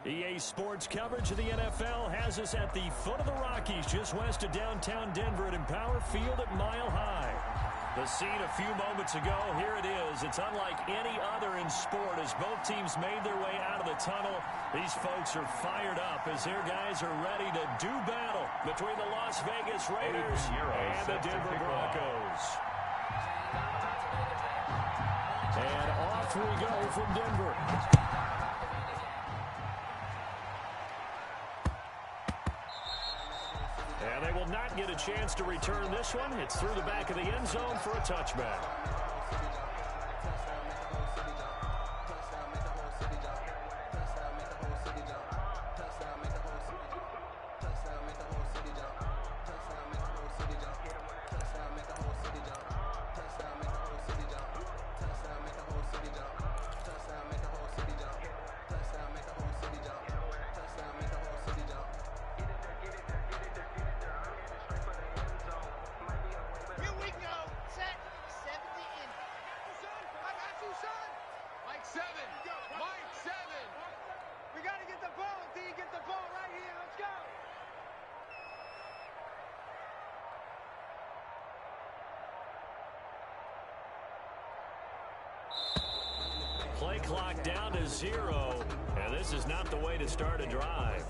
EA Sports coverage of the NFL has us at the foot of the Rockies, just west of downtown Denver at Empower Field at Mile High. The scene a few moments ago, here it is. It's unlike any other in sport as both teams made their way out of the tunnel. These folks are fired up as their guys are ready to do battle between the Las Vegas Raiders and the Denver Broncos. And off we go from Denver. And they will not get a chance to return this one. It's through the back of the end zone for a touchback. Play clock down to 0, and this is not the way to start a drive.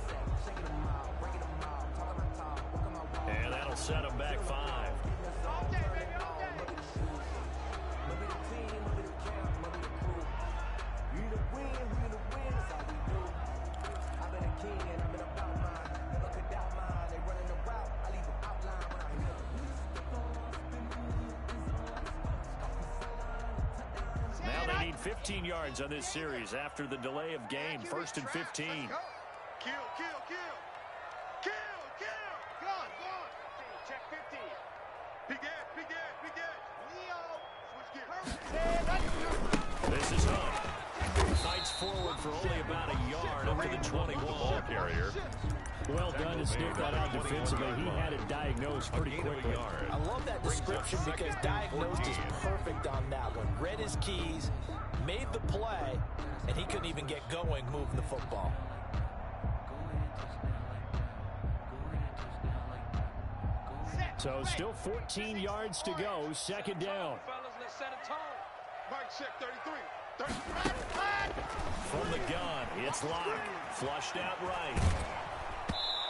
And that'll set them back 5. Now they need 15 yards on this series after the delay of game. 1st and 15. Kill, kill, kill. Kill, kill. Go on. Check 15. Big edge. Leo. Switch gears. This is Hunt. Fights forward for only about a yard up to the 21. Ball carrier. Well done to sniff that out defensively. He had it diagnosed pretty quickly. I love that description because diagnosed is perfect on that one. Read his keys, made the play, and he couldn't even get going moving the football. So still 14 yards to go. 2nd down. Mike check 33. From the gun, it's Locke. Flushed out right.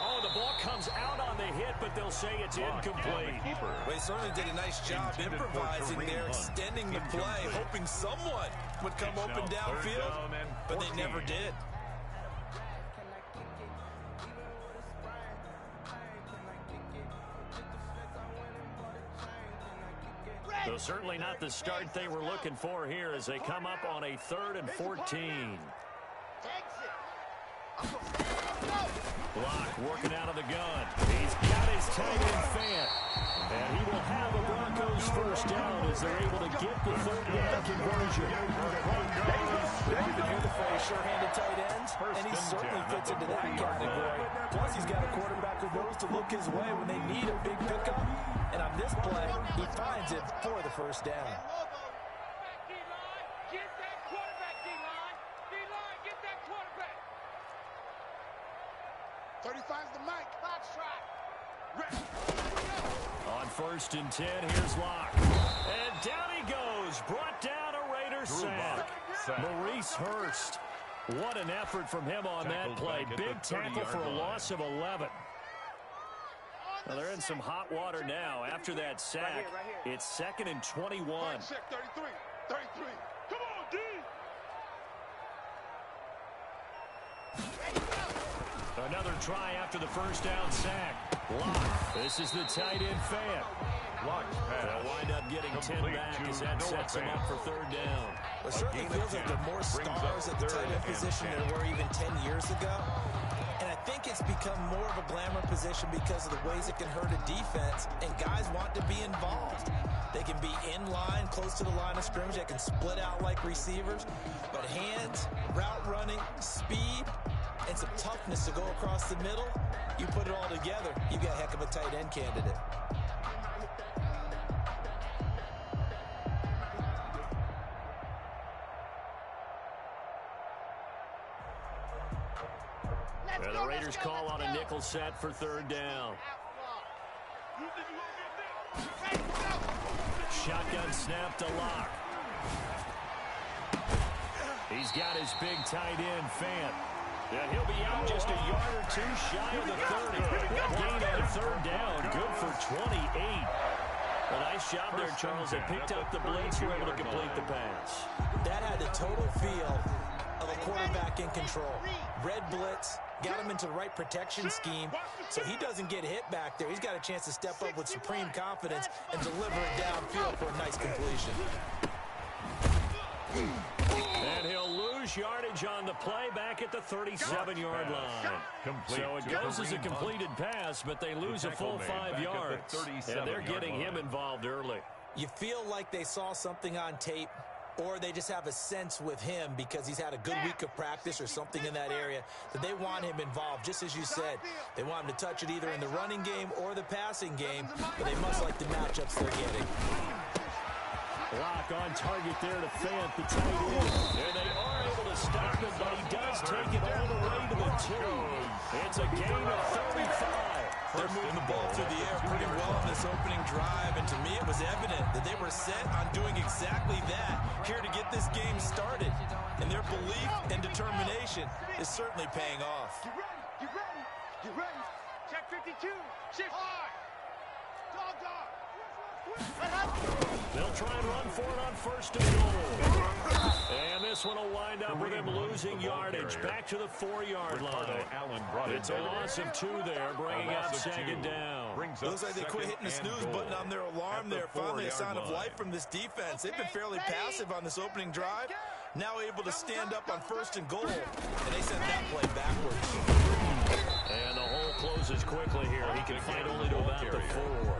Oh, the ball comes out on the hit, but they'll say it's incomplete. Well, he certainly did a nice job improvising there, extending the play, hoping someone would come open downfield, but they never did. So certainly not the start they were looking for here as they come up on a 3rd and 14. Block working out of the gun. He's got his tight end fan. And he will have the Broncos 1st down as they're able to get the 3rd down conversion. You've been hearing the phrase sure-handed tight ends, and he certainly fits into that category. Plus, he's got a quarterback who knows to look his way when they need a big pickup. And on this play, he finds it for the 1st down. 35's the mic. Box track. On 1st and 10, here's Locke. And down he goes. Brought down a Raider sack. Maurice Hurst. What an effort from him on that play. Big tackle for a loss of 11. Well, they're in some hot water now after that sack. It's 2nd and 21. Check 33. 33. Come on, D. Another try after the 1st down sack. Locke. This is the tight end fan. They'll wind up getting 10 back as that sets them up for 3rd down. It certainly feels like there are more stars at the tight end position than there were even 10 years ago. And I think it's become more of a glamour position because of the ways it can hurt a defense, and guys want to be involved. They can be in line, close to the line of scrimmage. They can split out like receivers. But hands, route running, speed, and some toughness to go across the middle, you put it all together, you got a heck of a tight end candidate. And the Raiders call on a nickel set for third down. Shotgun snap to Locke. He's got his big tight end, Fant. And he'll be out just a yard or two shy of the 30. Gain on third down, good for 28. A nice job there, Charles. They picked up the blitz, were able to complete the pass. That had the total feel of a quarterback in control. Red blitz, got him into the right protection scheme, so he doesn't get hit back there. He's got a chance to step up with supreme confidence and deliver it downfield for a nice completion. And he'll lose yardage on the play back at the 37-yard line. So it goes as a completed pass, but they lose a full 5 yards. And they're getting him involved early. You feel like they saw something on tape, or they just have a sense with him because he's had a good week of practice or something in that area that they want him involved. Just as you said, they want him to touch it either in the running game or the passing game, but they must like the matchups they're getting. Block on target there to Fant, the tight end. And they are able to stop him, but he does take it all the way to the 2. It's a gain of 35. They're moving the ball through the air pretty well in this opening drive, and to me it was evident that they were set on doing exactly that here to get this game started. And their belief and determination is certainly paying off. Get ready, get ready, get ready. Check 52, shift high. Dog, dog. They'll try and run for it on first and goal. And this one will wind up with him losing yardage back to the 4-yard line. It's a loss of 2 there, bringing up second down. Looks like they quit hitting the snooze button on their alarm there. Finally a sign of life from this defense. They've been fairly passive on this opening drive. Now able to stand up on first and goal. And they sent that play backwards. And the hole closes quickly here. He can fight only to about the 4.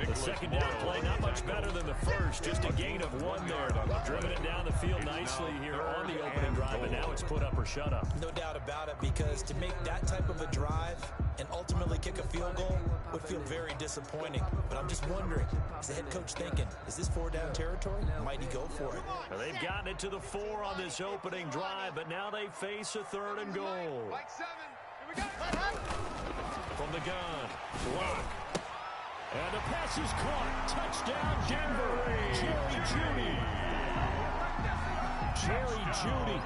The second down play, not much better than the first. Just a gain of 1 there. Driven it down the field nicely here on the opening drive, and now it's put up or shut up. No doubt about it, because to make that type of a drive and ultimately kick a field goal would feel very disappointing. But I'm just wondering, is the head coach thinking, is this 4-down territory? Might he go for it? Well, they've gotten it to the 4 on this opening drive, but now they face a 3rd and goal. Like 7. Here we go. From the gun, Locke. And the pass is caught. Touchdown, Denver. Jerry Jeudy. Jerry Jeudy.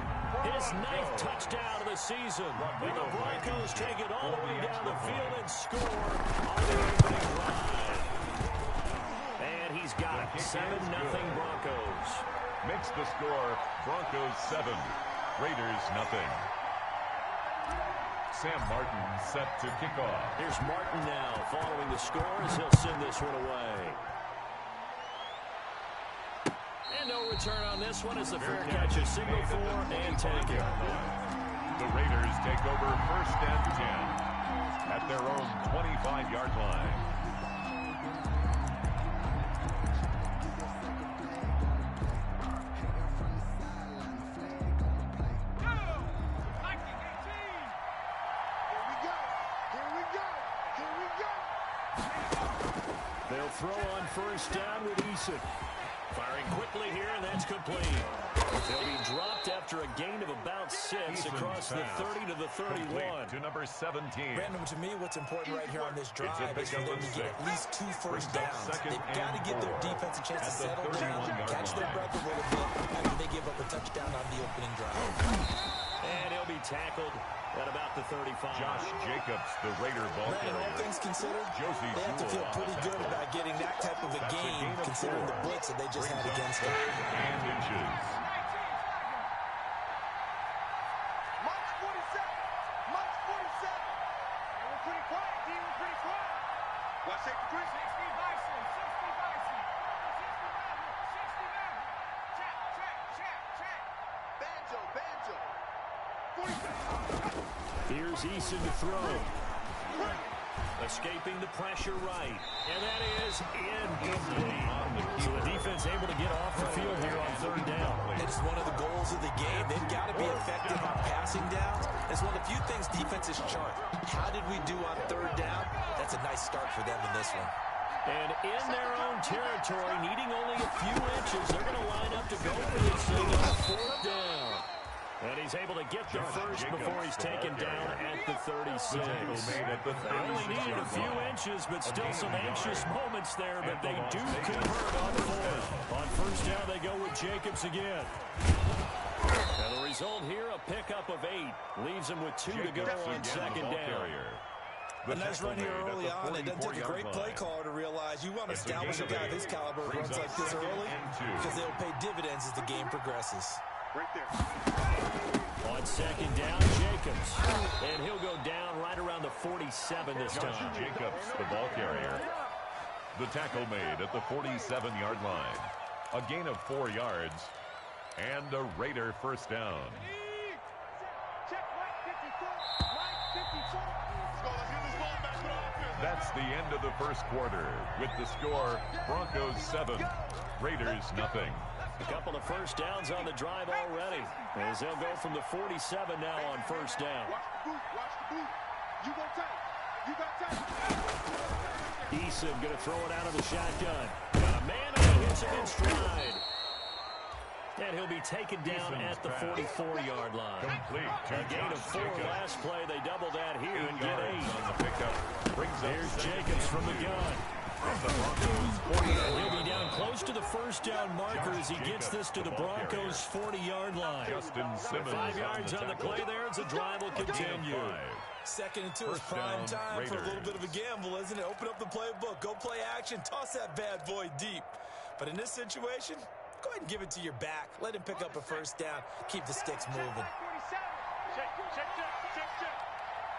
His 9th touchdown of the season. And the Broncos take it all the way down the field and score on the opening drive. And he's got it. 7-0 Broncos. Makes the score Broncos 7, Raiders 0. Sam Martin set to kick off. Here's Martin now following the score as he'll send this one away. And no return on this one as the fair catch is signaled for and taken. The Raiders take over 1st and 10 at their own 25-yard line. They'll throw on first down with Eason. Firing quickly here, and that's complete. They'll be dropped after a gain of about 6 across the 30 to the 31. To number 17. Brandon, to me, what's important right here on this drive is for them to get at least 2 first downs. They've got to give their defense a chance to settle down, catch their breath a little bit after they give up a touchdown on the opening drive. And he'll be tackled at about the 35. Josh Jacobs, the Raider ball Brandon, all things considered, they have to feel pretty good about getting that type of a game, considering the blitz that they just had against them. And inches. March 47. March 47. And we're pretty quiet, D. We're pretty quiet. Watch safety 3. 60 Bison. 60 Bison. 60 Bison. Check. Banjo. 47. Here's Eason to throw. Escaping the pressure right. And that is incomplete. So the defense able to get off the field here on 3rd down. It's one of the goals of the game. They've got to be effective on passing downs. It's one of the few things defenses chart. How did we do on 3rd down? That's a nice start for them in this one. And in their own territory, needing only a few inches, they're going to line up to go for this thing on 4th down. And he's able to get the first before he's taken down at the 36. They only needed a few inches, but still some anxious moments there, but they do convert on fourth. On first down, they go with Jacobs again. And the result here, a pickup of 8. Leaves him with 2 to go on second down. A nice run here early on. It doesn't take a great play caller to realize you want to establish a guy of his caliber who runs like this early because they'll pay dividends as the game progresses. Right there. On second down, Jacobs. And he'll go down right around the 47 this time. Jacobs, the ball carrier. The tackle made at the 47-yard line. A gain of 4 yards. And a Raider first down. Check right 54. Right 54. That's the end of the first quarter. With the score, Broncos 7, Raiders nothing. A couple of first downs on the drive already, as they'll go from the 47 now on first down. Watch the boot. Watch the boot. You go tight. You got tight. Eason going to throw it out of the shotgun. Got a man and he hits it in stride. And he'll be taken down at the 44-yard line. A gain of 4 last play. They double that here and get 8. On the pickup. There's Jacobs from the gun. And he'll be down close to the first down marker as he gets this to the Broncos' 40-yard line. 5 yards on the play there as the drive will continue. Second and 2 is prime time for a little bit of a gamble, isn't it? Open up the playbook. Go play action. Toss that bad boy deep. But in this situation, go ahead and give it to your back. Let him pick up a first down. Keep the sticks moving. 47. Check.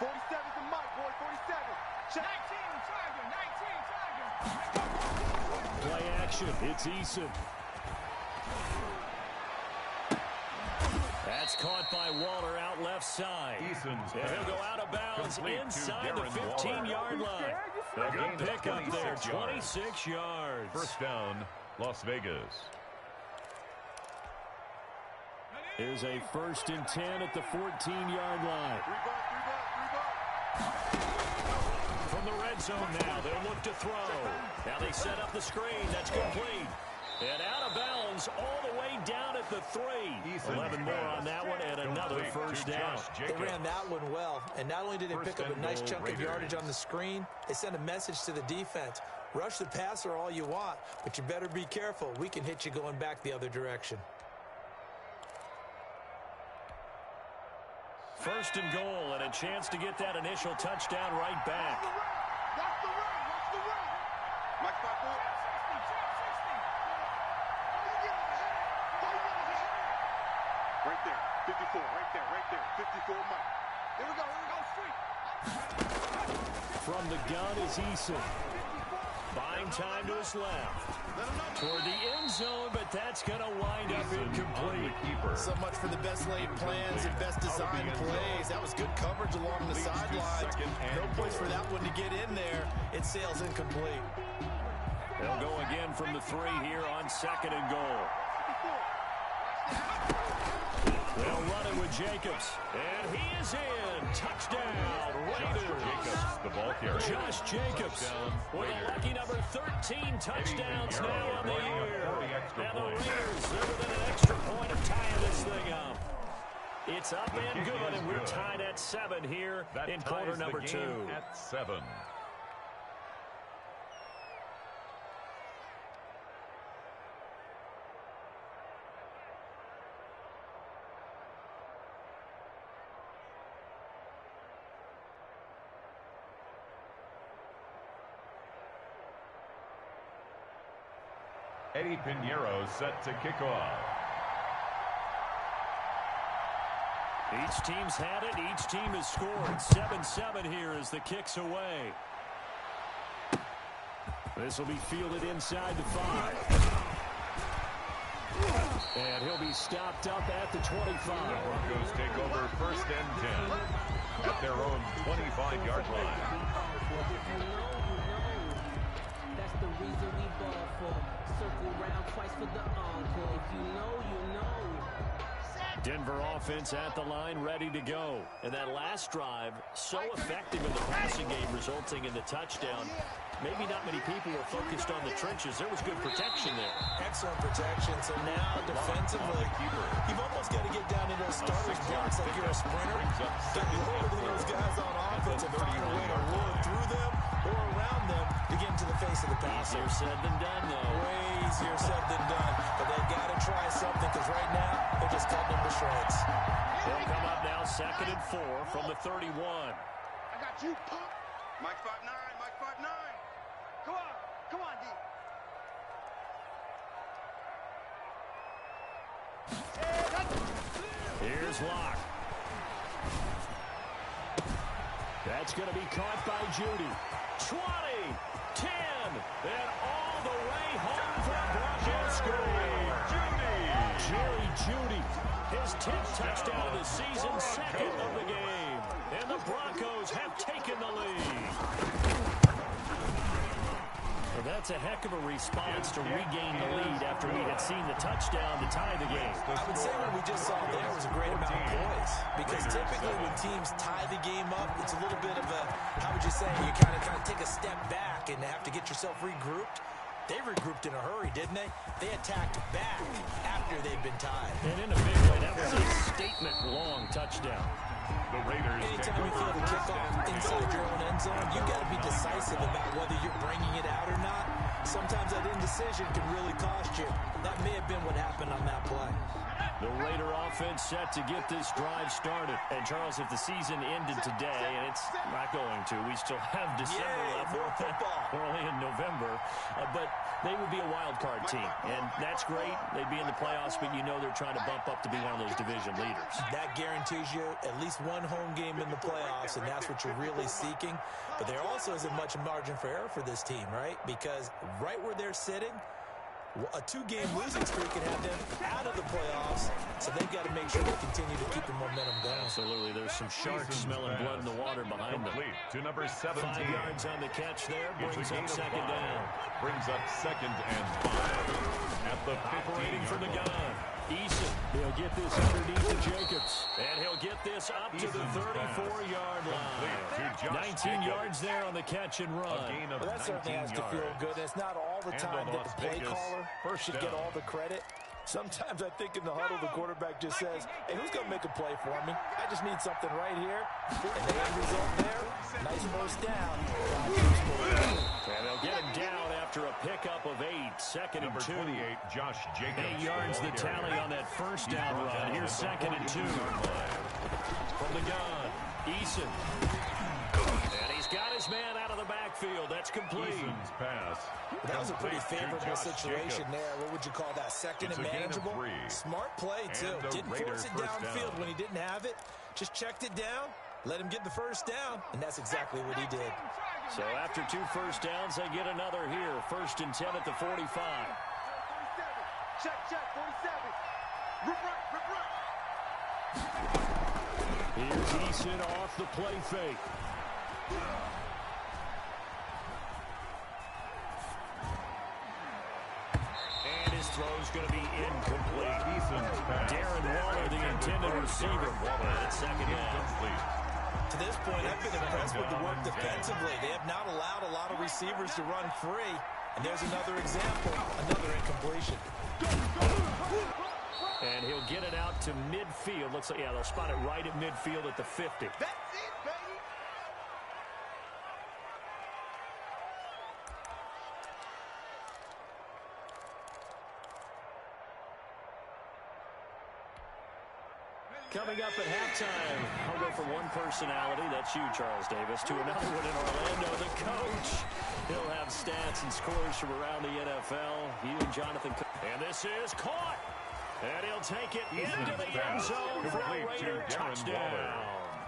47's the mic, boy. 47. Check. 19, target. 19, target. Play action. It's Eason. That's caught by Waller out left side. Eason's and he'll go out of bounds inside the 15-yard line. A good pickup there. 26 yards. First down, Las Vegas. Here's a 1st and 10 at the 14-yard line. From the red zone now, they'll look to throw. Now they set up the screen. That's complete. And out of bounds all the way down at the 3. 11 more on that one and another first down. They ran that one well, and not only did they pick up a nice chunk of yardage on the screen, they sent a message to the defense. Rush the passer all you want, but you better be careful. We can hit you going back the other direction. 1st and goal, and a chance to get that initial touchdown right back. Watch the run. Mike, spot for it. Right there. 54. Right there. 54, Mike. Here we go. Straight. From the gun is Eason. Buying time to his left. Toward the end zone, but that's going to wind up incomplete. So much for the best laid plans and best designed plays. That was good coverage along the sidelines. No place for that one to get in there. It sails incomplete. They'll go again from the 3 here on 2nd and goal. They'll run it with Jacobs. And he is in. Touchdown, Raiders. Jacobs, the ball carrier. Josh Jacobs with a lucky number 13 touchdowns now on the year. And the Raiders, they're within an extra point of tying this thing up. It's up and good, and we're tied at 7 here in quarter number 2. At 7. Eddie Pinheiro set to kick off. Each team's had it. Each team has scored. 7-7 here as the kick's away. This will be fielded inside the 5. And he'll be stopped up at the 25. The Broncos take over 1st and 10 at their own 25-yard line. That's the reason we ball for. Circle round twice for the encore. If you know, you know. Denver offense at the line, ready to go. And that last drive, so effective in the passing game, resulting in the touchdown. Maybe not many people were focused on the trenches. There was good protection there. Excellent protection. So now, defensively, you've almost got to get down to those starters a sprinter. Got more than those guys on offense and find a way to roll through them or around them to get into the face of the passer. Easier said than done, though. Way easier said than done. But they got to try something because right now they're just cutting them to shreds. They'll come up now 2nd and 4 from the 31. I got you, punk. Mike 5'9", Mike 5'9". Come on, D. Here's Locke. That's going to be caught by Judy. 20, 10, and all the way home for Broncos score. Jerry Judy, his 10th touchdown of the season, 2nd of the game. And the Broncos have taken the lead. Well, that's a heck of a response to regain the lead after we had seen the touchdown to tie the game. I would say what we just saw there was a great amount of poise. Because typically when teams tie the game up, it's a little bit of a, how would you say, you kind of take a step back and have to get yourself regrouped. They regrouped in a hurry, didn't they? They attacked back after they'd been tied. And in a big way, that was a statement-long touchdown. The Raiders. Anytime you feel the kickoff inside your own end zone, you got to be decisive about whether you're bringing it out or not. Sometimes that indecision can really cost you. That may have been what happened on that play. The Raider offense set to get this drive started. And, Charles, if the season ended today, and it's not going to, we still have December left. More football. We're only in November. But they would be a wild card team. And that's great. They'd be in the playoffs, but you know they're trying to bump up to be one of those division leaders. That guarantees you at least one home game in the playoffs, and that's what you're really seeking. But there also isn't much margin for error for this team, right? Because right where they're sitting, a 2-game losing streak can have them out of the playoffs, so they've got to make sure they continue to keep the momentum going. Absolutely. There's some sharks smelling blood in the water behind them. To number 17. 5 yards on the catch there. Brings up 2nd down. Brings up 2nd and 5. At the 15. Operating from the gun. Eason. He'll get this underneath to Jacobs. And he'll get this up to the 34-yard line. 19 yards there on the catch and run. Well, that certainly has to feel good. It's not all the time that the play caller should get all the credit. Sometimes I think in the huddle, the quarterback just says, hey, who's going to make a play for me? I just need something right here. And the end result there, nice first down. And they'll get him down after a pickup of 8. 2nd and 2. 28, Josh Jacobs. 8 yards the tally on that first down run. Here's 2nd and 2. From the gun, Eason. And he's got his man out of the backfield. That's complete. Eason's pass. That was a pretty favorable situation there. What would you call that? 2nd and manageable? Smart play, too. Didn't force it downfield when he didn't have it. Just checked it down, let him get the first down, and that's exactly what he did. So after 2 first downs, they get another here. 1st and 10 at the 45. 47. Check, 47. Rip right. Here's Eason off the play fake. And his throw's going to be incomplete. Darren Waller, the intended receiver. That's 2nd down. To this point, I've been impressed with the work defensively. They have not allowed a lot of receivers to run free. And there's another example, another incompletion. And he'll get it out to midfield. Looks like, yeah, they'll spot it right at midfield at the 50. That's it, baby. Coming up at halftime, I'll go from one personality, that's you, Charles Davis, to another one in Orlando, the coach. He'll have stats and scores from around the NFL. You and Jonathan. And this is caught. And he'll take it into the end zone for a Raider touchdown.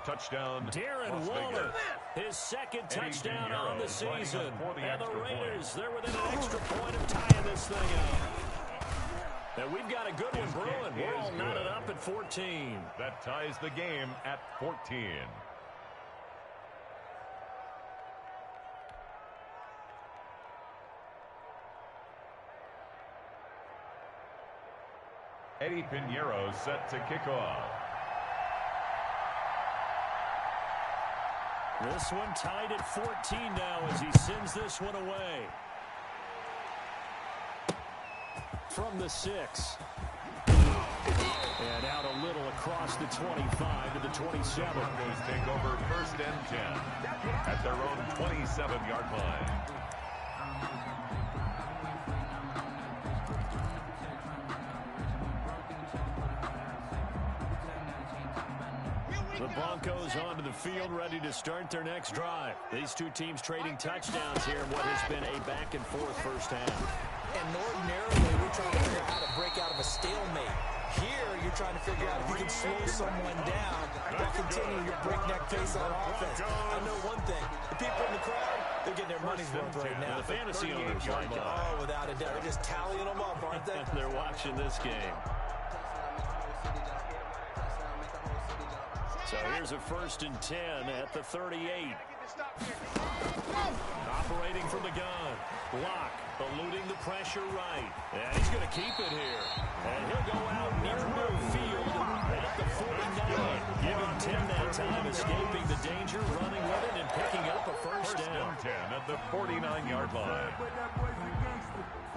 Touchdown. Darren Waller, his 2nd touchdown on the season. And the Raiders, they're within an extra point of tying this thing up. And we've got a good one brewing. We're all knotted up at 14. That ties the game at 14. Eddie Pinheiro set to kick off. This one tied at 14 now as he sends this one away. From the 6. And out a little across the 25 to the 27. Broncos take over 1st and 10 at their own 27-yard line. The Broncos onto the field, ready to start their next drive. These two teams trading touchdowns here in what has been a back-and-forth first half. And ordinarily, we're trying to figure out how to break out of a stalemate. Here, you're trying to figure out if you can slow someone down while continuing your breakneck pace on offense. I know one thing. The people in the crowd, they're getting their money's worth right now. The fantasy owners like it. Oh, without a doubt. They're just tallying them up, aren't they? They're watching this game. So here's a 1st and 10 at the 38. Operating from the gun. Block, eluding the pressure right. And he's going to keep it here. And he'll go out near midfield at the 49. Give him 10 that time, escaping the danger, running with it, and picking up a first down. 10 at the 49-yard line.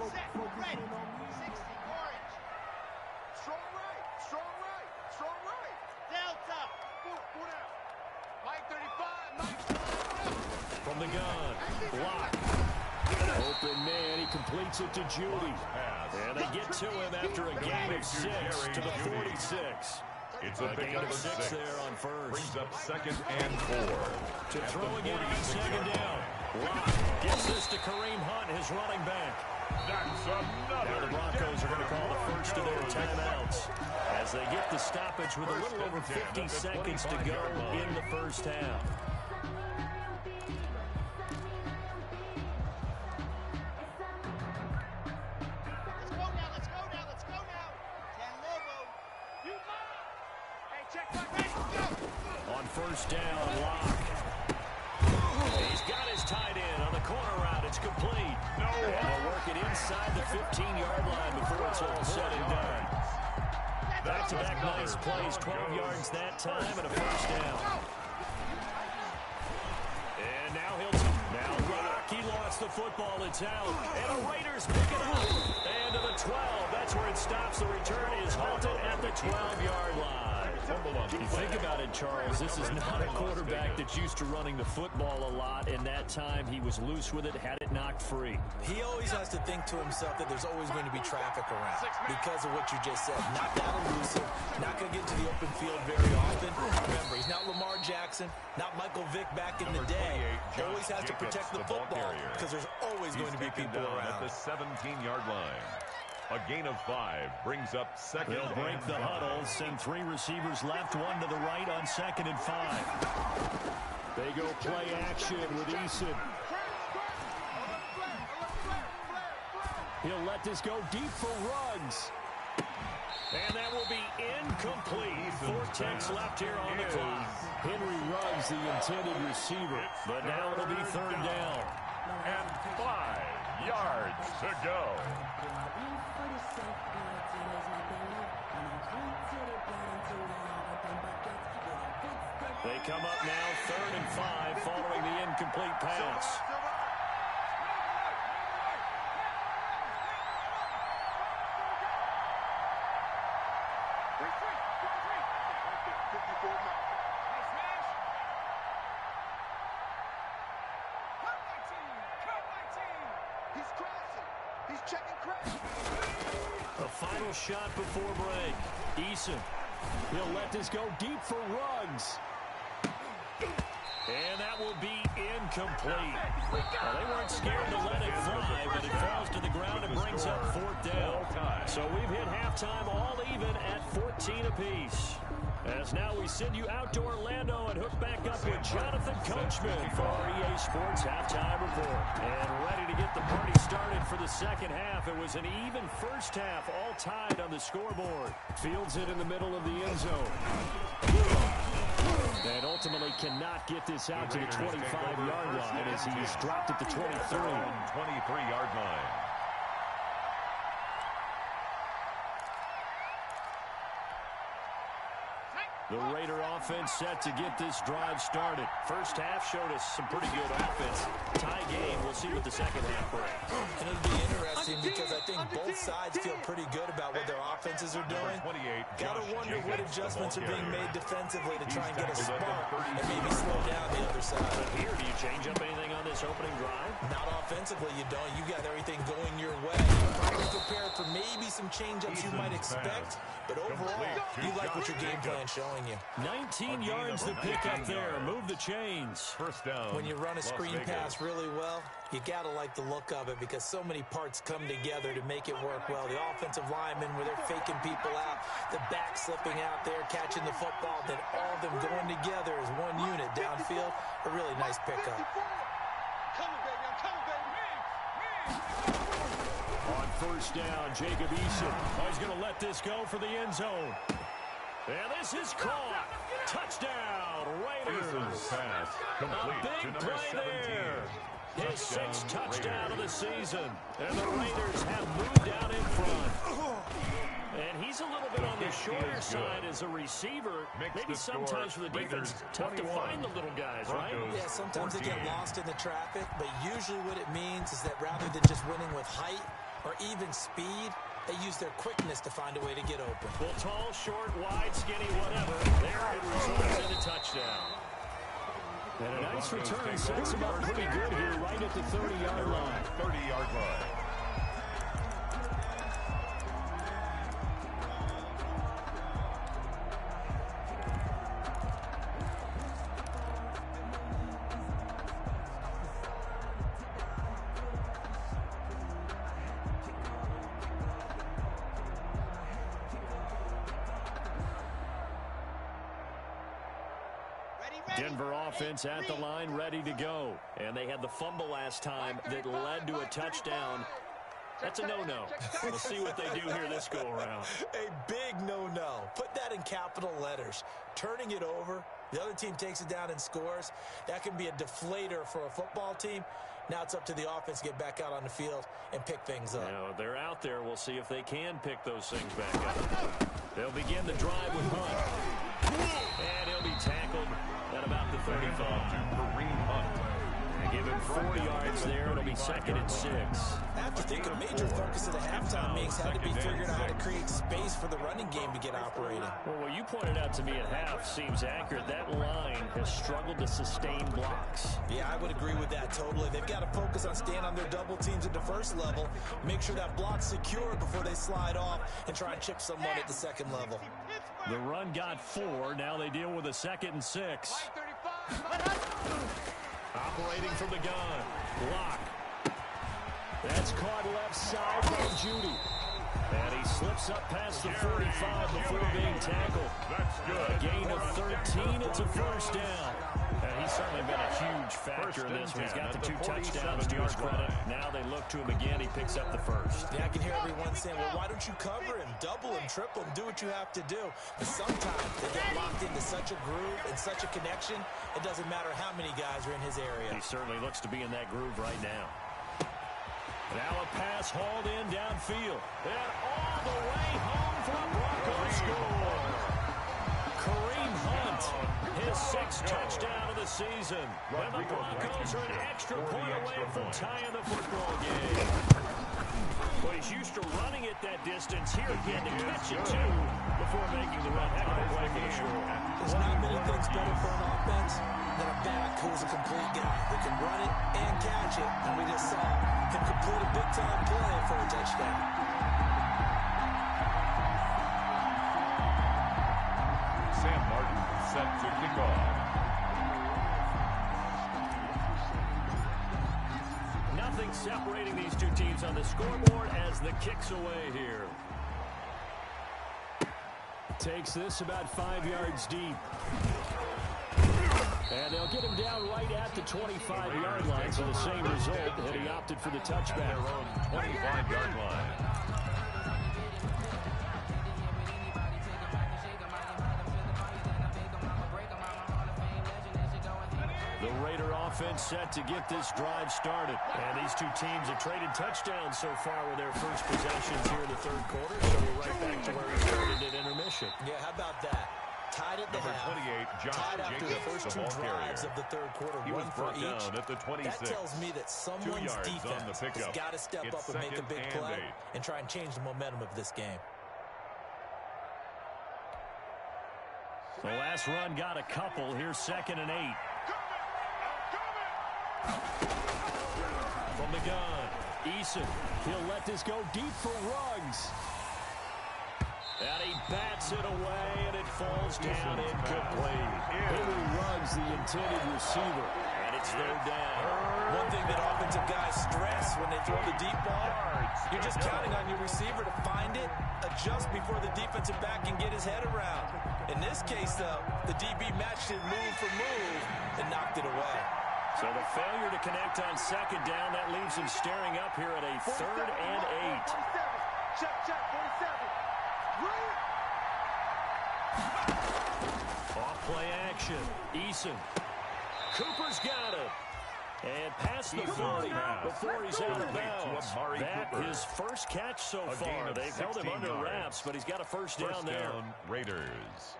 Set, ready, 60, orange. Strong right, strong right, strong right. Delta. Pull out. Mike 35, Mike. From the gun, block. Open man, he completes it to Judy. And they get to him after a gain of 6 to the 46. It's a gain of 6 there on first. Brings up 2nd and 4. To throw again on 2nd down. Block. Gets this to Kareem Hunt, his running back. That's another. Now the Broncos are going to call the first of their timeouts as they get the stoppage with a little over 50 seconds to go in the first half. On first down, Lock. He's got his tight end on the corner route. It's complete. And they'll work it inside the 15-yard line before it's all said and done. Back-to-back nice plays, 12 yards that time, and a first down. And now Rock, he lost the football. It's out. And the Raiders pick it up. And to the 12. That's where it stops. The return is halted at the 12-yard line. You think about it, Charles, this is not a quarterback that's used to running the football a lot, and that time he was loose with it, had it knocked free. He always has to think to himself that there's always going to be traffic around because of what you just said. Not that elusive, not going to get into the open field very often. Remember, he's not Lamar Jackson, not Michael Vick back in the day. Always has to protect the football because there's always going to be people around. At the 17-yard line. A gain of 5 brings up 2nd. They'll break the huddle, send 3 receivers left, 1 to the right on 2nd and 5. They go play action with Eason. He'll let this go deep for Ruggs. And that will be incomplete. 4 ticks left here on the clock. Henry Ruggs, the intended receiver. But now it'll be 3rd down. And 5 yards to go. They come up now 3rd and 5 following the incomplete pass. A final shot before break. Eason. He'll let this go deep for Ruggs. And that will be incomplete. Well, they weren't scared to let it fly, but it falls to the ground and brings up 4th down. So we've hit halftime all even at 14 apiece. As now we send you out to Orlando and hook back up with Jonathan Coachman for our EA Sports Halftime Report. And ready to get the party started for the second half. It was an even first half, all tied on the scoreboard. Fields it in the middle of the end zone. And ultimately cannot get this out to the 25-yard line as he's dropped at the 23. 23-yard line. The Raider offense set to get this drive started. First half showed us some pretty good offense. Tie game. We'll see what the second half brings. And it'll be interesting because I think both sides feel pretty good about what their offenses are doing. Gotta wonder what adjustments are being made defensively to try and get a spark and maybe slow down the other side. Here, do you change up anything on this opening drive? Not offensively, you don't. You got everything going your way. You're probably prepared for maybe some change-ups you might expect, but overall, you like what your game plan's showing you. 19 yards to pick up there. Move the chains. First down. When you run a screen pass really well, you got to like the look of it because so many parts come together to make it work well. The offensive linemen, where they're faking people out, the back slipping out there, catching the football, then all of them going together as one unit downfield. A really nice pickup. On first down, Jacob Eason. Oh, he's going to let this go for the end zone. And this is caught. Touchdown, Raiders. Pass complete A big to number play 17. there. His sixth touchdown of the season. And the Raiders have moved out in front. And he's a little bit on the shorter side as a receiver. Maybe sometimes for the defense, it's tough to find the little guys, right? Yeah, sometimes they get lost in the traffic, but usually what it means is that rather than just winning with height or even speed, they use their quickness to find a way to get open. Well, tall, short, wide, skinny, whatever. There it results in a touchdown. And a nice return sets him up pretty good here right at the 30-yard line. 30-yard line. Denver offense at the line, ready to go. And they had the fumble last time that led to a touchdown. That's a no-no. We'll see what they do here this go-around. A big no-no. Put that in capital letters. Turning it over, the other team takes it down and scores. That can be a deflator for a football team. Now it's up to the offense to get back out on the field and pick things up. Now, they're out there. We'll see if they can pick those things back up. They'll begin the drive with Hunt. And he'll be tackled at about the 35. They give him 4 yards there. It'll be second and 6. I have to think a major focus of the halftime mix had to be figuring out how to create space for the running game to get operating. Well, what you pointed out to me at half seems accurate. That line has struggled to sustain blocks. Yeah, I would agree with that totally. They've got to focus on staying on their double teams at the first level, make sure that block's secure before they slide off and try and chip someone at the second level. The run got 4. Now they deal with a second and 6. Operating from the gun. Block. That's caught left side by Judy. And he slips up past the 45 before being tackled. That's good. A gain of 13. It's a first down. And he's certainly been a huge factor in this one. He's got the 2 touchdowns to his credit. Now they look to him again. He picks up the first. Yeah, I can hear everyone saying, well, why don't you cover him, double him, triple him, do what you have to do. But sometimes they get locked into such a groove and such a connection, it doesn't matter how many guys are in his area. He certainly looks to be in that groove right now. Now a pass hauled in downfield. And all the way home for a Broncos score. Kareem Hunt, his 6th touchdown of the season. And the Broncos are an extra point away from tying the football game. Well, he's used to running it that distance. Here he had to catch it, too, before making the run. Heck of a play for the score. There's not many things better for an offense than a back who's a complete guy who can run it and catch it. And we just saw him complete a big-time play for a touchdown. Sam Martin set to kick off. Nothing separating these two teams on the scoreboard as the kick's away here. Takes this about 5 yards deep. And they'll get him down right at the 25-yard line, so the same result, and he opted for the touchback. Their own 25-yard line. The Raider offense set to get this drive started. And these two teams have traded touchdowns so far with their first possessions here in the third quarter, so we're right back to where we started at intermission. Yeah, how about that? tied at the Number half, 28, Josh tied after the Jacobs, first the 2 ball drives carrier. of the third quarter, He was 1 for brought each. down at the 26. That tells me that 2 someone's yards on the defense pickup. has got to step It's up and make a second big and play 8. and try and change the momentum of this game. The last run got a couple. Here's 2nd and 8. From the gun, Eason. He'll let this go deep for Ruggs. And he bats it away, and it falls down incomplete. Henry Ruggs, the intended receiver, and it's 3rd down. One thing that offensive guys stress when they throw the deep ball, you're just counting on your receiver to find it, adjust before the defensive back can get his head around. In this case, though, the DB matched it move for move and knocked it away. So the failure to connect on 2nd down, that leaves him staring up here at a 3rd and 8. Check, 47. Off play action. Eason. Cooper's got it. And past the 40 before he's out of bounds. That his first catch so far. They've held him under wraps, but he's got a first down there. Raiders.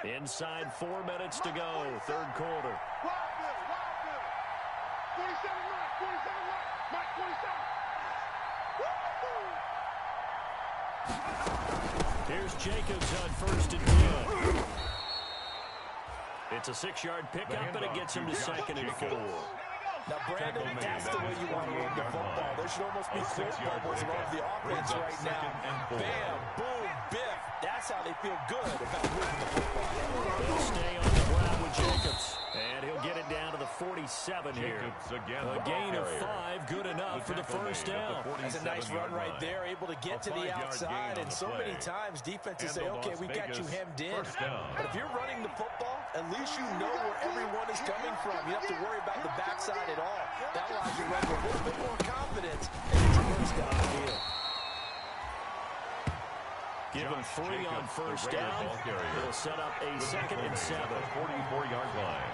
Inside 4 minutes to go. 3rd quarter. Wild Bill. 47 Mike 47. Here's Jacobs on 1st and 10. It's a 6-yard pickup, and it gets him to 2nd and 4. Now, Brandon, that's the way you want to run the football. There should almost be quote bubbles around the offense right now. Bam, boom, biff. That's how they feel good about moving the football. They'll stay on the ground with Jacobs. And he'll get it down to the 47 here. A gain of 5, good enough for the first down. That's a nice run right there, able to get to the outside. And so many times defenses say, okay, we got you hemmed in. But if you're running the football, at least you know where everyone is coming from. You don't have to worry about the backside at all. That allows you to run with a little bit more confidence and it's a first down field. Give him 3 on 1st down. It'll set up a 2nd and 7. 44-yard line.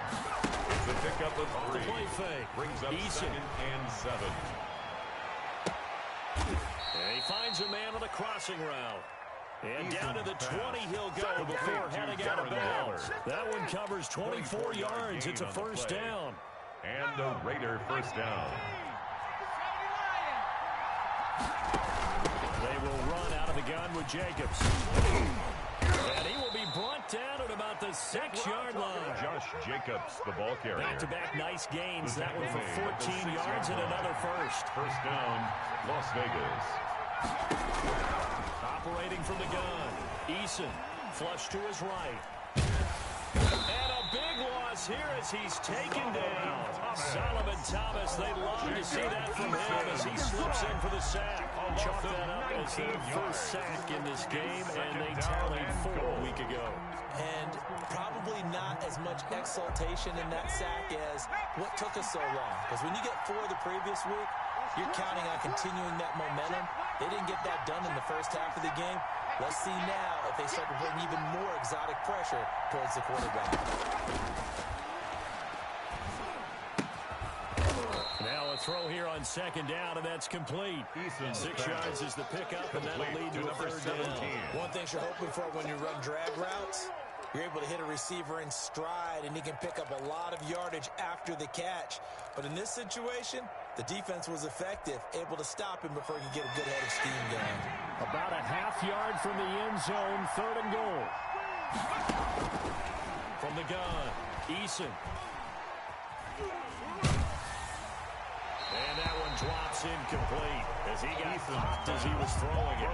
It's a pickup of 3. The play fake. Brings up Eason. 2nd and 7. And he finds a man on the crossing route. And down to the 20 he'll go before heading out of bounds. That one covers 24 yards. It's a first down. And a Raider first down. They will run out of the gun with Jacobs. And he will be brought down at about the 6-yard line. Josh Jacobs, the ball carrier. Back-to-back nice gains. That one for 14 yards and another first. First down, Las Vegas. Operating from the gun. Eason, flush to his right. And a big loss here as he's taken down. Solomon Thomas, they love to see that from him as he slips in for the sack. Chalk that up as their first sack in this game, and they tallied 4 a week ago. And probably not as much exultation in that sack as what took us so long. Because when you get 4 the previous week, you're counting on continuing that momentum. They didn't get that done in the first half of the game. Let's see now if they start to bring even more exotic pressure towards the quarterback. Now a throw here on 2nd down, and that's complete. 6 yards is the pickup, and that'll lead to a 3rd down. One thing you're hoping for when you run drag routes, you're able to hit a receiver in stride, and he can pick up a lot of yardage after the catch. But in this situation, the defense was effective, able to stop him before he could get a good head of steam going. About a half yard from the end zone, 3rd and goal. From the gun, Eason. And that one drops incomplete as he got popped as he was throwing it.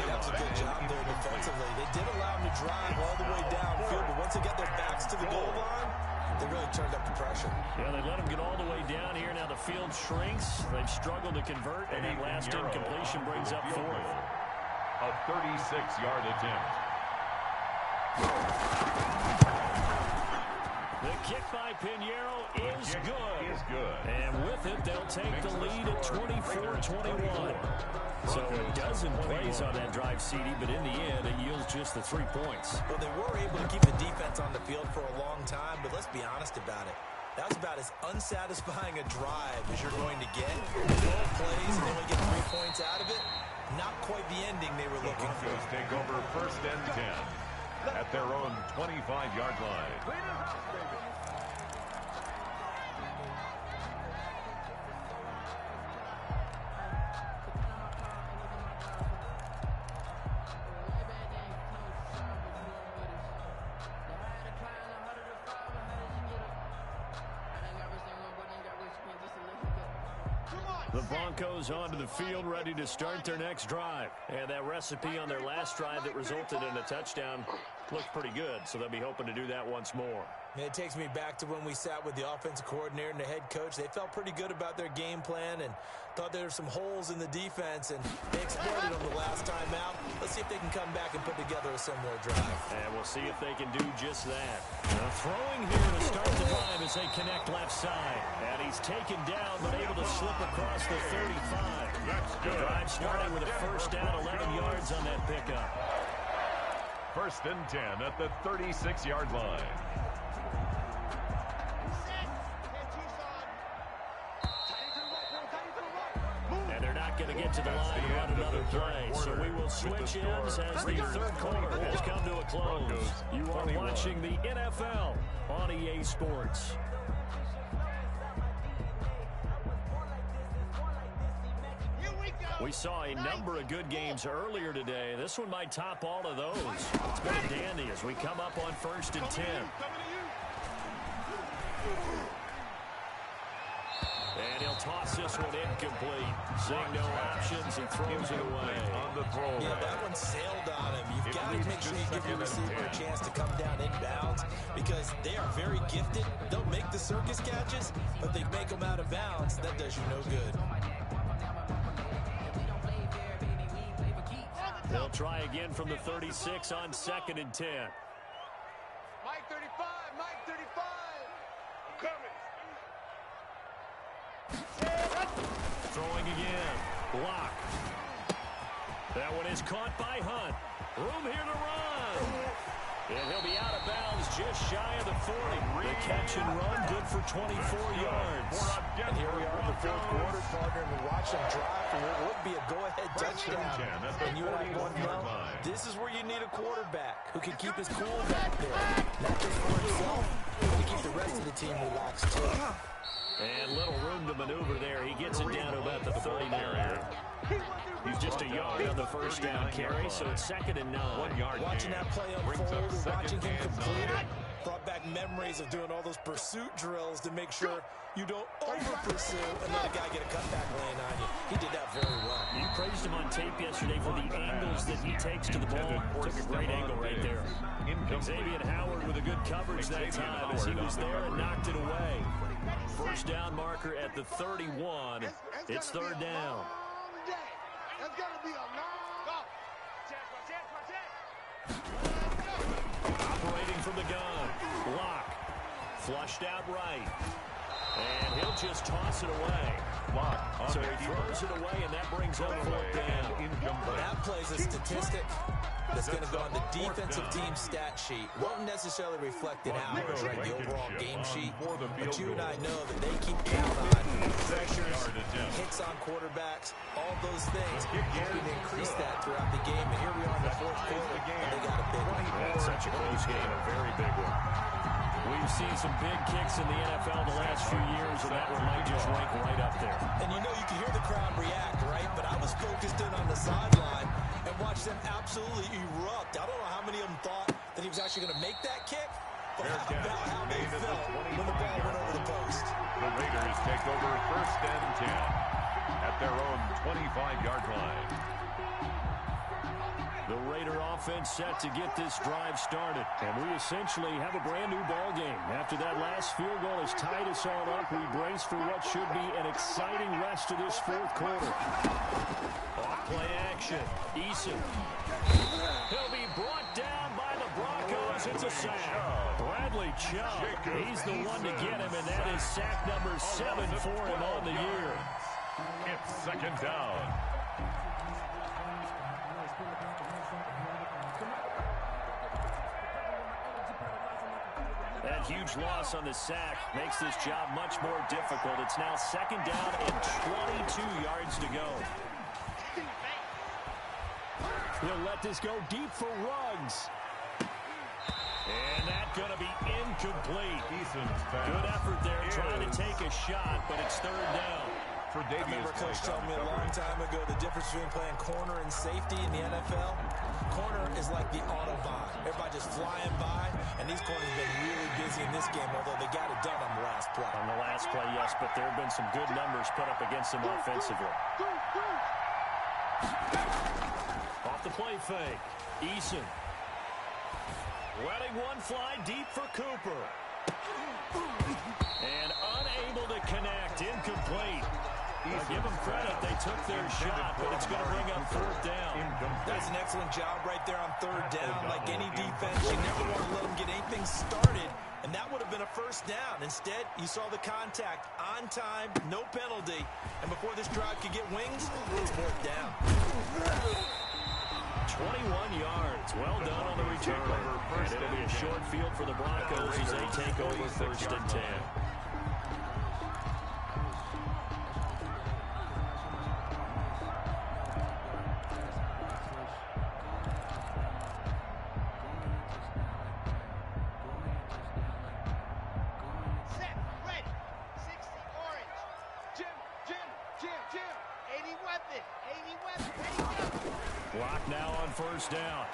That's a good job there defensively. They did allow him to drive all the way downfield, but once they got their backs to the goal line, they really turned up the pressure. Yeah, they let him get all the way down here. Now the field shrinks. They've struggled to convert, and that last incompletion brings up 4th. A 36-yard attempt. The kick by Pinheiro is good. And with it, they'll take the lead at 24-21. So a dozen plays on that drive, CD, but in the end, it yields just the 3 points. Well, they were able to keep the defense on the field for a long time, but let's be honest about it. That was about as unsatisfying a drive as you're going to get. 12 plays and only get 3 points out of it. not quite the ending they were looking for. Broncos take over 1st and 10 at their own 25-yard line. The Broncos onto the field, ready to start their next drive. And that recipe on their last drive that resulted in a touchdown looked pretty good, so they'll be hoping to do that once more. It takes me back to when we sat with the offensive coordinator and the head coach. They felt pretty good about their game plan and thought there were some holes in the defense, and they exploited them the last time out. Let's see if they can come back and put together a similar drive. And we'll see if they can do just that. Now throwing here to start the drive as they connect left side. And he's taken down but able to slip across the 35. The drive starting with a first down, 11 yards on that pickup. 1st and 10 at the 36-yard line. And they're not going to get to the line to run another play. So we will switch ends as the third quarter has come to a close. You are watching the NFL on EA Sports. We saw a number of good games earlier today. This one might top all of those. It's been a dandy as we come up on 1st and 10. And he'll toss this one incomplete. Seeing no options, he throws it away. On the throw. Yeah, that one sailed on him. You've got to make sure you give your receiver a chance to come down inbounds because they are very gifted. They'll make the circus catches, but they make them out of bounds. That does you no good. They'll try again from the 36 on 2nd and 10. Mike 35, Mike 35. Coming. Throwing again. Block. That one is caught by Hunt. Room here to run. And he'll be out of bounds just shy of the 40. The catch and run good for 24 yards. And here we are in the 4th quarter, partner, and we watch them drive for what would be a go-ahead touchdown. And you and I both know this is where you need a quarterback who can keep his cool back there. Not just for himself, but to keep the rest of the team relaxed too. And little room to maneuver there. He gets it down to about the 39. He's just a yard on the first down carry, so it's 2nd and 9. 1 yard. Watching that play unfold, watching him complete it, brought back memories of doing all those pursuit drills to make sure you don't over-pursue and let a guy get a cutback lane on you. He did that very well. You praised him on tape yesterday for the angles that he takes to the ball. Took a great angle right there. Xavier Howard with a good coverage that time as he was there and knocked it away. First down marker at the 31. It's 3rd down. That's got to be a long Operating from the gun. Block. Flushed out right. And he'll just toss it away. Block. So he throws it away, and that brings up 4th down. That play's a statistic that's going to go on the defensive team stat sheet. Won't necessarily reflect it out during the overall game sheet, but you and I know that they keep count on pressures, hits on quarterbacks, all those things, hoping to increase that throughout the game. And here we are in the 4th quarter, and they got a big one. That's such a close game, a very big one. We've seen some big kicks in the NFL the last few years, and that one might just rank right up there. And you know you can hear the crowd react, right? But I was focused in on the sideline and watched them absolutely erupt. I don't know how many of them thought that he was actually going to make that kick, but how about how they felt when the ball went over the post. The Raiders take over 1st and 10 at their own 25-yard line. The Raider offense set to get this drive started. And we essentially have a brand new ball game. After that last field goal has tied us all up, we brace for what should be an exciting rest of this 4th quarter. Off play action. Eason. He'll be brought down by the Broncos. It's a sack. Bradley Chubb. He's the one to get him, and that is sack number 7 for him on the year. It's 2nd down. That huge loss on the sack makes this job much more difficult. It's now 2nd down and 22 yards to go. He'll let this go deep for Ruggs. And that's going to be incomplete. Good effort there trying to take a shot, but it's third down. For I remember Coach told me a long time ago the difference between playing corner and safety in the NFL. Corner is like the Autobahn. Everybody just flying by, and these corners have been really busy in this game, although they got it done on the last play. On the last play, yes, but there have been some good numbers put up against them offensively. Off the play fake. Eason. Letting one fly deep for Cooper. And unable to connect. Incomplete. Give them credit. They took their shot, but it's going to bring up fourth down. That's an excellent job right there on third down. Like any defense, you never want to let them get anything started, and that would have been a first down. Instead, you saw the contact on time, no penalty, and before this drive could get wings, it's fourth down. 21 yards. Well done on the return. And it'll be a short field for the Broncos as they take over first and 10. Block now on first down.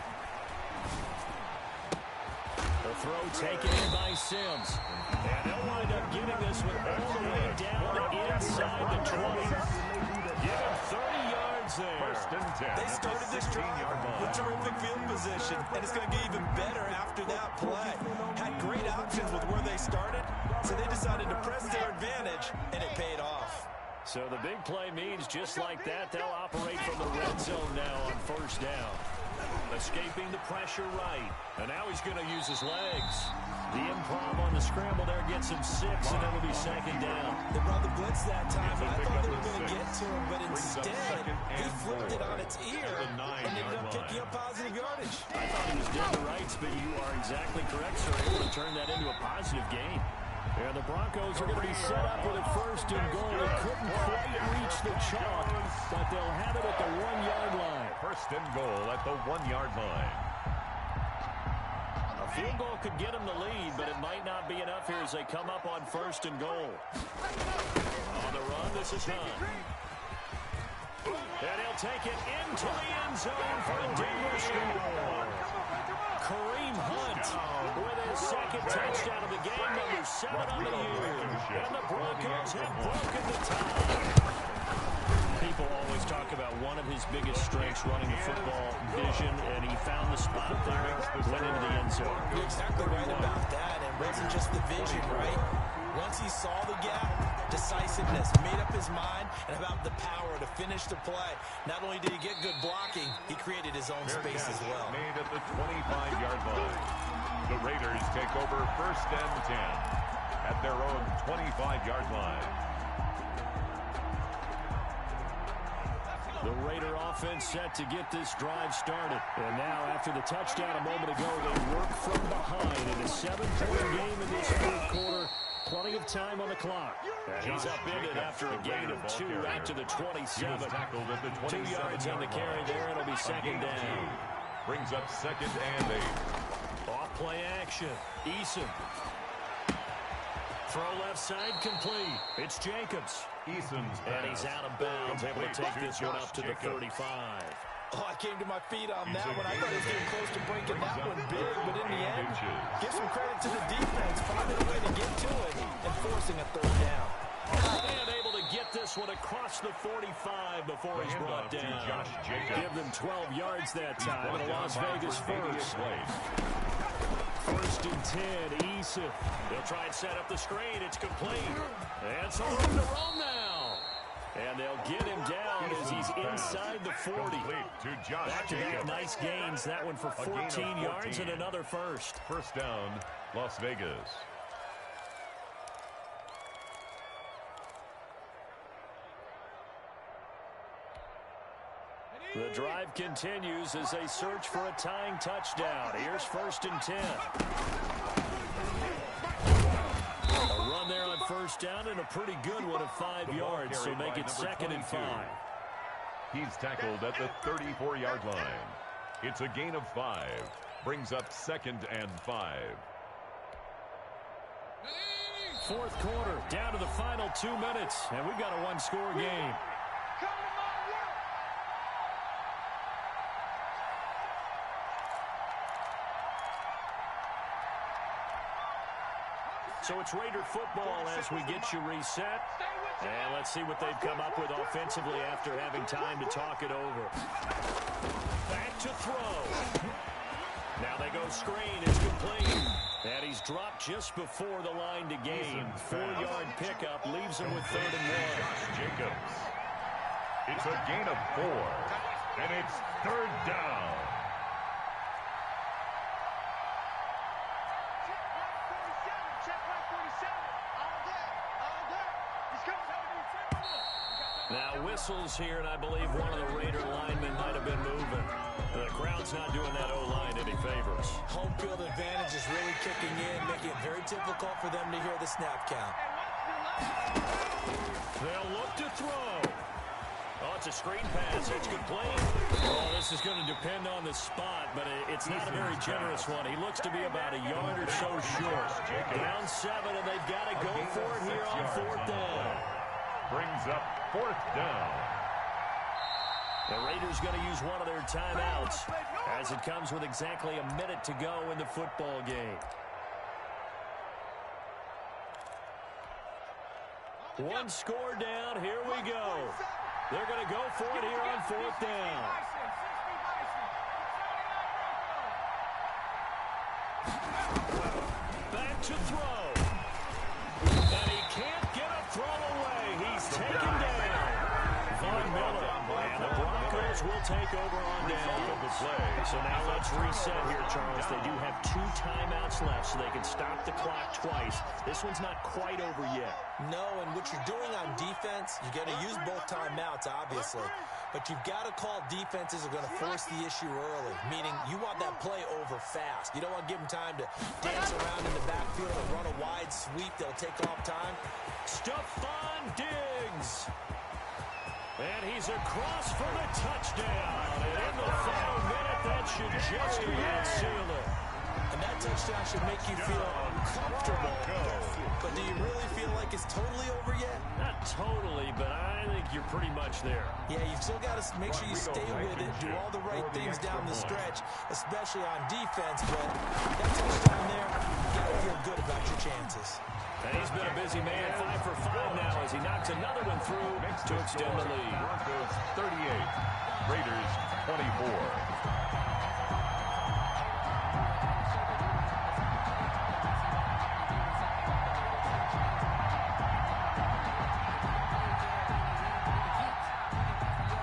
The throw taken in by Sims. And they'll wind up getting this one all the way down inside the 20. Give him 30 yards there. First and 10. They started this drive with terrific field position, and it's going to get even better after that play. Had great options with where they started, so they decided to press their advantage, and it paid off. So the big play means just like that, they'll operate from the red zone now on first down. Escaping the pressure right. And now he's going to use his legs. The improv on the scramble there gets him 6, and it'll be second down. They brought the blitz that time, and I thought they were going to get to him, but instead, he flipped it on its ear and ended up picking up positive yardage. I thought he was dead to rights, but you are exactly correct, sir. Able to turn that into a positive gain. And the Broncos are going to be set up with a first and goal. They couldn't quite reach the chalk, but they'll have it at the 1-yard line. First and goal at the 1-yard line. A field goal could get them the lead, but it might not be enough here as they come up on first and goal. On the run, this is Hunt. And he'll take it into the end zone for a Denver score. Kareem Hunt with his second touchdown of the game, number 7 on the year. And the Broncos have broken the tie. People always talk about one of his biggest strengths, running the football, vision, and he found the spot there, went into the end zone. You're exactly right about that. It wasn't just the vision, right? Once he saw the gap, decisiveness, made up his mind, and about the power to finish the play. Not only did he get good blocking, he created his own space as well. Made at the 25-yard line. The Raiders take over first and 10 at their own 25-yard line. The Raider offense set to get this drive started. And now, after the touchdown a moment ago, they work from behind in a 7-point game in this fourth quarter. Plenty of time on the clock. And he's upended after a gain of 2 out to the 27. 2 yards on the carry there. It'll be second down. Brings up second and 8. Off play action. Eason. Throw left side complete. It's Jacobs. Eason's and he's out of bounds. Able to take this one up to the 35. Oh, I came to my feet on that one. I thought he was getting close to breaking that one big, but in the end, give some credit to the defense, finding a way to get to it and forcing a third down. And able to get this one across the 45 before he's brought down. Give them 12 yards that time. And a Las Vegas first. First and 10, Eason. They'll try and set up the screen. It's complete. And so room to roam now. And they'll get him down as he's inside the 40. Back-to-back nice gains. That one for 14 yards and another first. First down, Las Vegas. The drive continues as they search for a tying touchdown. Here's first and 10. A run there on first down and a pretty good one of 5 yards, so make it second and 5. He's tackled at the 34-yard line. It's a gain of 5. Brings up 2nd and 5. Fourth quarter, down to the final 2 minutes, and we've got a one-score game. So it's Raider football as we get you reset. And let's see what they've come up with offensively after having time to talk it over. Back to throw. Now they go screen. It's complete. And he's dropped just before the line to gain. 4-yard pickup leaves him with 3rd and 1. Josh Jacobs. It's a gain of 4. And it's 3rd down. Now whistles here, and I believe one of the Raider linemen might have been moving. The crowd's not doing that O-line any favors. Home field advantage is really kicking in, making it very difficult for them to hear the snap count. They'll look to throw. Oh, it's a screen pass. It's complete. Oh, this is going to depend on the spot, but it's not a very generous one. He looks to be about a yard or so short. Down 7, and they've got to go for it here on 4th down. Brings up 4th down. The Raiders going to use one of their timeouts as it comes with exactly a minute to go in the football game. One score down. Here we go. They're going to go for it here on 4th down. Back to throw. And he can't get a throw away. He's taken down. Von Miller. And the Broncos will take over on down. So now let's reset here, Charles. They do have 2 timeouts left, so they can stop the clock twice. This one's not quite over yet. No, and what you're doing on defense, you got to use both timeouts, obviously. But you've got to call defenses are going to force the issue early, meaning you want that play over fast. You don't want to give them time to dance around in the backfield and run a wide sweep. They'll take off time. Stephon Diggs. And he's across for the touchdown. And in the final minute, that should just about seal it. And that touchdown should make you feel comfortable. But do you really feel like it's totally over yet? Not totally, but I think you're pretty much there. Yeah, you've still got to make sure you stay with it, do all the right things down the stretch, especially on defense. But that touchdown there, you got to feel good about your chances. And he's been a busy man, 5 for 5 now as he knocks another one through to extend the lead. Broncos 38, Raiders 24.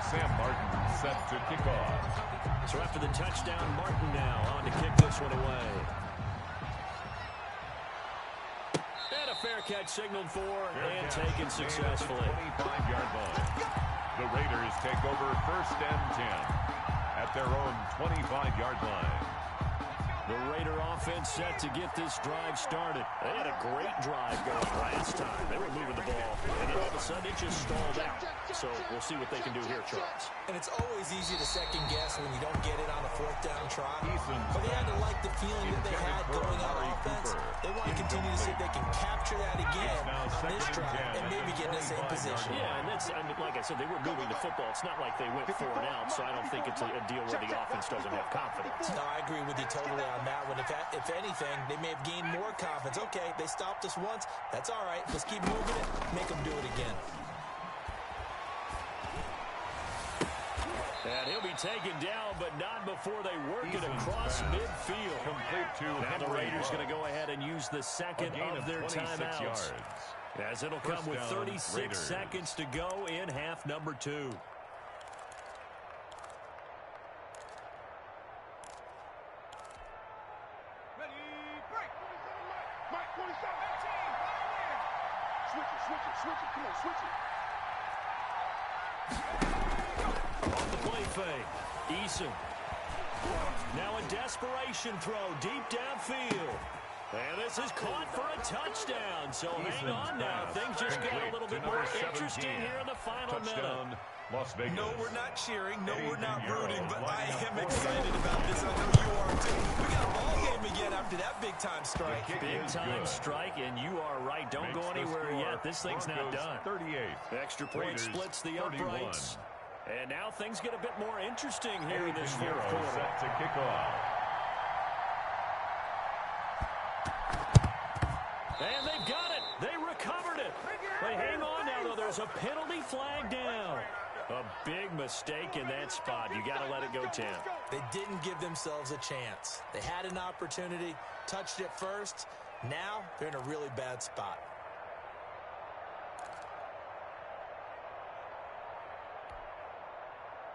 Sam Martin set to kick off. So after the touchdown, Martin now on to kick this one away. And a fair catch signaled for and taken successfully. 25-yard line. The Raiders take over 1st and 10 at their own 25-yard line. The Raider offense set to get this drive started. They had a great drive going last time. They were moving the ball, and then all of a sudden it just stalled out. So we'll see what they can do here, Charles. And it's always easy to second guess when you don't get it on a 4th down try. But they had to like the feeling that they had going on offense. They want to continue to see if they can capture that again on this drive and maybe get in the same position. Yeah, and that's, I mean, like I said, they were moving the football. It's not like they went 4 and out, so I don't think it's a deal where the offense doesn't have confidence. No, I agree with you totally on that one. If anything, they may have gained more confidence. Okay, they stopped us once. That's all right. Let's keep moving it. Make them do it again. And he'll be taken down, but not before they work it across midfield. Complete to now the Raiders going to go ahead and use the second of their timeouts. As it'll come with 36 seconds to go in half number 2. Switch it, come on, switch it. On the play fake, Eason. Now a desperation throw deep downfield. And this is caught for a touchdown. So hang on now. Things just get a little bit more interesting here in the final minute. Las Vegas. No, we're not cheering. No, we're not rooting. But I am excited about this. I know you are, too. We got a ball game again after that big-time strike. Big-time strike, and you are right. Don't go anywhere yet. This thing's not done. 38. Extra point splits the 31. uprights. And now things get a bit more interesting here in this fourth quarter. Set to kick off. And they've got it. They recovered it. They hang on now, though. There's a penalty flag down. A big mistake in that spot. You got to let it go 10. They didn't give themselves a chance. They had an opportunity, touched it first. Now they're in a really bad spot.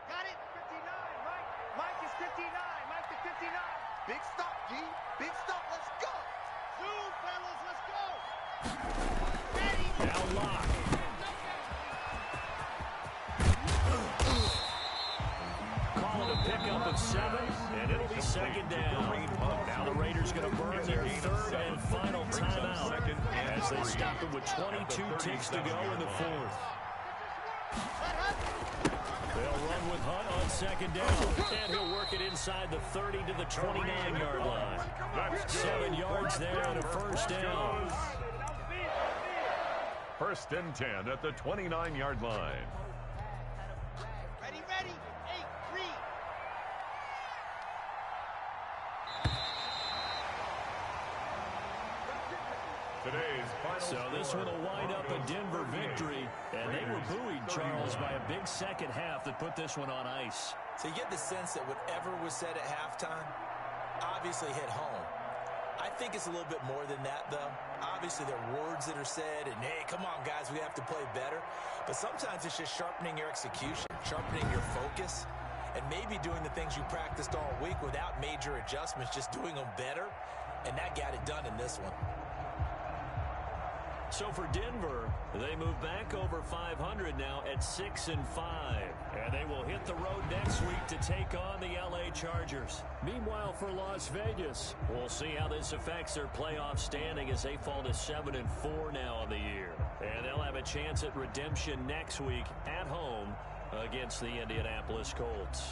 Got it. 59. Mike is 59. Mike to 59. Big stop, G. Big stop. Let's go. Zoom, fellas. Let's go. Ready. Now lock. Call it a pickup of 7, and it'll be second down. Now the Raiders going to burn their third and final timeout as they stop it with 22 ticks to go in the fourth. They'll run with Hunt on second down, and he'll work it inside the 30 to the 29-yard line. 7 yards there and a first down. First and 10 at the 29-yard line. Ready, ready. 8, 3. Today's final So this score, one will wind up a Denver victory, and they were buoyed, Charles, by a big second half that put this one on ice. So you get the sense that whatever was said at halftime obviously hit home. I think it's a little bit more than that, though. Obviously, there are words that are said, and, hey, come on, guys, we have to play better. But sometimes it's just sharpening your execution, sharpening your focus, and maybe doing the things you practiced all week without major adjustments, just doing them better, and that got it done in this one. So for Denver, they move back over 500 now at 6-5. And they will hit the road next week to take on the LA Chargers. Meanwhile, for Las Vegas, we'll see how this affects their playoff standing as they fall to 7-4 now on the year. And they'll have a chance at redemption next week at home against the Indianapolis Colts.